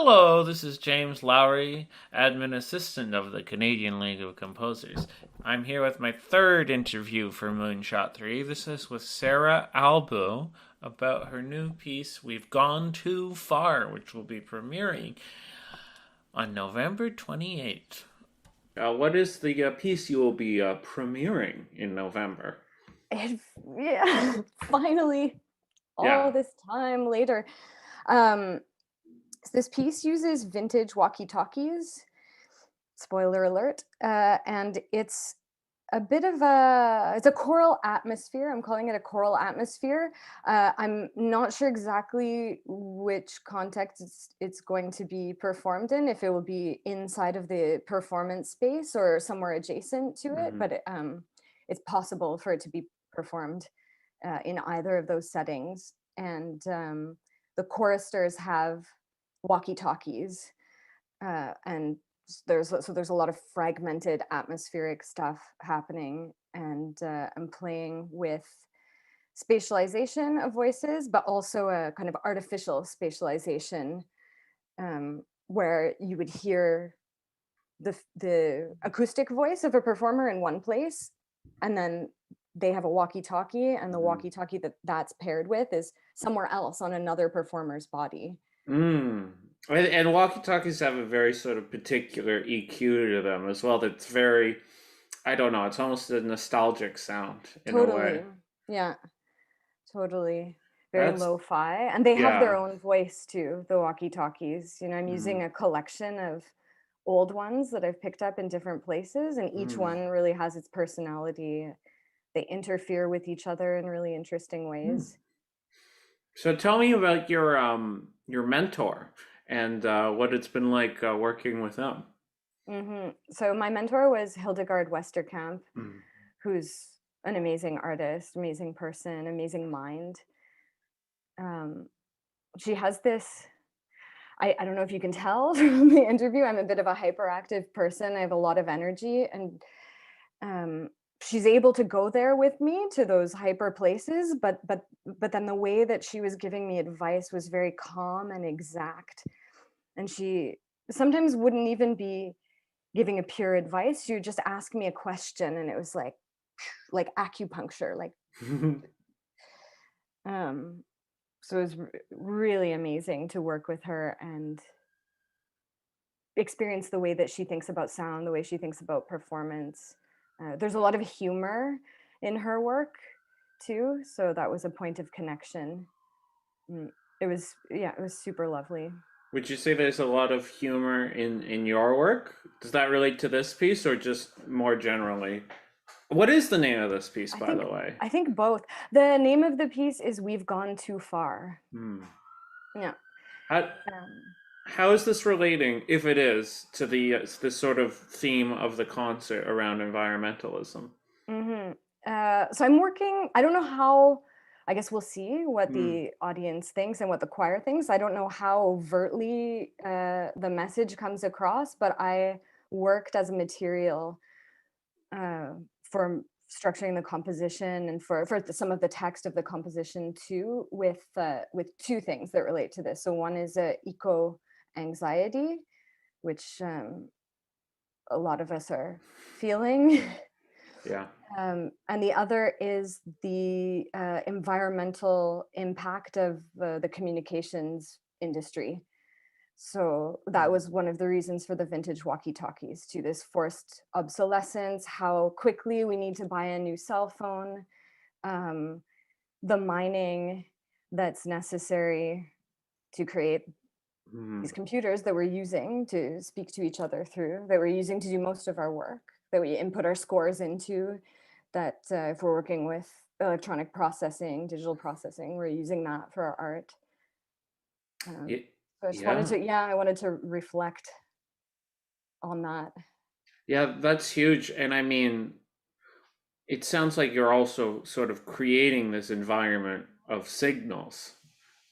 Hello, this is James Lowrie, admin assistant of the Canadian League of Composers. I'm here with my third interview for Moonshot 3. This is with Sarah Albu about her new piece, We've Gone Too Far, which will be premiering on November 28th. What is the piece you will be premiering in November? It, yeah, finally, all Yeah. this time later. Um, this piece uses vintage walkie-talkies. Spoiler alert. And it's a choral atmosphere. I'm calling it a choral atmosphere. I'm not sure exactly which context it's going to be performed in, if it will be inside of the performance space or somewhere adjacent to it, Mm-hmm. but it's possible for it to be performed in either of those settings. And the choristers have walkie-talkies, and there's a lot of fragmented atmospheric stuff happening, and I'm playing with spatialization of voices, but also a kind of artificial spatialization, where you would hear the acoustic voice of a performer in one place, and then they have a walkie-talkie, and the walkie-talkie that's paired with is somewhere else on another performer's body. Mm. And walkie-talkies have a very sort of particular EQ to them as well. That's very, I don't know, it's almost a nostalgic sound in a way. Totally. Yeah, totally. Very That's, lo-fi, and they have their yeah. own voice too, the walkie-talkies. I'm Mm, using a collection of old ones that I've picked up in different places, and each mm, one really has its personality. They interfere with each other in really interesting mm. ways. So tell me about your mentor and what it's been like working with them. So my mentor was Hildegard Westerkamp, Mm. who's an amazing artist, amazing person, amazing mind. Um, she has this, I don't know if you can tell from the interview, I'm a bit of a hyperactive person. I have a lot of energy, and um, she's able to go there with me to those hyper places. But then the way that she was giving me advice was very calm and exact, and she sometimes wouldn't even be giving a pure advice. She would just ask me a question, and it was like acupuncture, like um. So it was really amazing to work with her and experience the way that she thinks about sound, the way she thinks about performance. There's a lot of humor in her work too, so that was a point of connection. Mm, it was super lovely. Would you say there's a lot of humor in your work? Does that relate to this piece or just more generally? What is the name of this piece, I by think the way? I think both. The name of the piece is "We've Gone Too Far." Hmm. Yeah. How Um, how is this relating, if it is, to the this sort of theme of the concert around environmentalism? mhm. So I'm working. I don't know how. I guess we'll see what Hmm. the audience thinks and what the choir thinks. I don't know how overtly the message comes across, but I worked as a material uh, for structuring the composition and for some of the text of the composition too, with two things that relate to this. So one is eco anxiety, which a lot of us are feeling. Yeah. And the other is the environmental impact of the communications industry. So that Hmm. was one of the reasons for the vintage walkie-talkies, to this forced obsolescence, how quickly we need to buy a new cell phone, um, the mining that's necessary to create Hmm. these computers that we're using to speak to each other through, that we're using to do most of our work, that we input our scores into, that if we're working with electronic processing, digital processing, we're using that for our art. Um, so I just wanted Yeah. to, yeah, I wanted to reflect on that. Yeah, that's huge. And I mean, it sounds like you're also sort of creating this environment of signals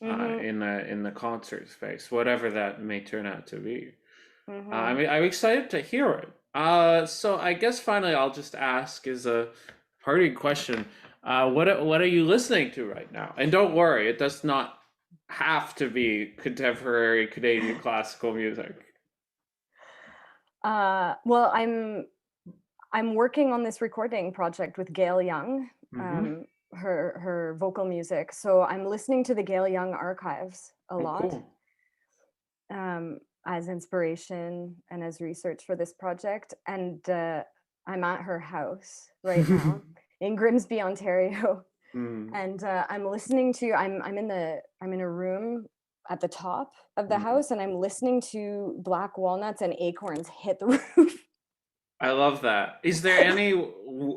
Mm-hmm. in the concert space, whatever that may turn out to be. I Mm-hmm. mean, I'm excited to hear it. So I guess finally I'll just ask as a parting question, what are you listening to right now? And don't worry, it does not have to be contemporary Canadian classical music. Well, I'm working on this recording project with Gail Young, Mm-hmm. her vocal music. So I'm listening to the Gail Young archives a Oh, lot, cool. as inspiration and as research for this project. And I'm at her house right now in Grimsby, Ontario, Mm, and I'm listening to. I'm in a room at the top of the mm. house, and I'm listening to black walnuts and acorns hit the roof. I love that. Is there any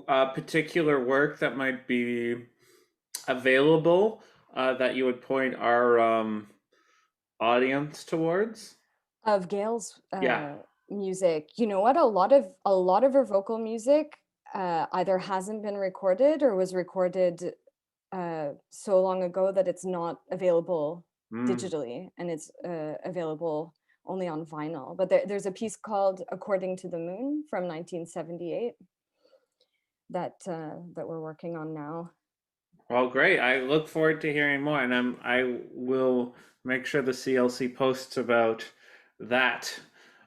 particular work that might be available that you would point our audience towards? Of Gail's Yeah. music. You know what? A lot of her vocal music either hasn't been recorded or was recorded so long ago that it's not available Mm. digitally, and it's available only on vinyl. But there's a piece called "According to the Moon" from 1978 that we're working on now. Well, great. I look forward to hearing more, and I will make sure the CLC posts about that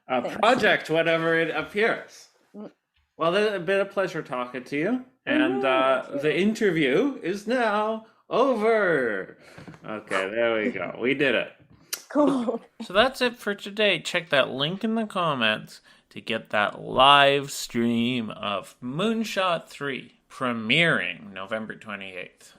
Thank you. project whenever it appears. Mm. Well, it's been a pleasure talking to you, and Me the too. interview is now over. Okay, there we go. We did it. Okay. Cool. So that's it for today. Check that link in the comments to get that live stream of Moonshot 3 premiering November 28th.